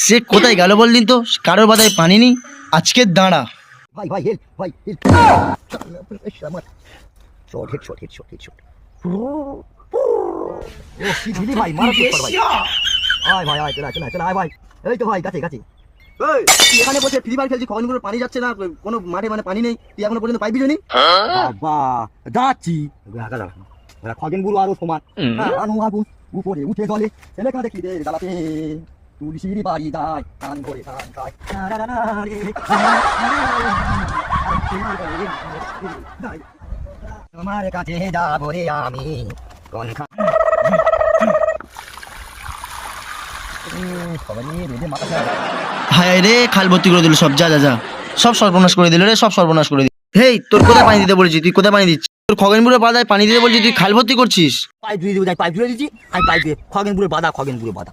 সে কোথায় গেল বলদিন তো, কারোর বাদায় পানি নেই। আজকে দাঁড়া। ভাই ভাই হেল্প ভাই হেল্প আমার shot head shot head shot head shot ও কি দিলি ভাই মারা তো ভাই আয় ভাই আয় চল চল চল আয় ভাই এই তো ভাই কাছে কাছে এই তুই এখানে বসে ফ্রি ফায়ার খেলছিস, খগনপুরে পানি যাচ্ছে না, কোনো মাঠে মানে পানি নেই, তুই এখনো পর্যন্ত পাইবি নি? বাবা যাচ্ছি খগেনপুর আরো সমান আনো আগুন উপরে উঠে চলে ছেলে কাঁদে কি রে গালাতে তুলসির বাড়ি যায় কান করে কান যায় তোমার কাছে যাবো রে আমি কোন হায় রে, খাল ভর্তি করে দিল সব। যা যা যা, সব সর্বনাশ করে দিল রে, সব সর্বনাশ করে দিল। হেই, তোর কোথায় পানি দিতে বলেছি? তুই কোথায় পানি দিচ্ছিস? তোর খগেনপুরের বাদায় পানি দিতে বলছি, তুই খাল ভর্তি করছিস। পাইপ ধুয়ে দিচ্ছি, পাইপ ধুয়ে দিচ্ছি, আমি পাইপ দিয়ে খগেনপুরে বাধা খগেনপুরে বাধা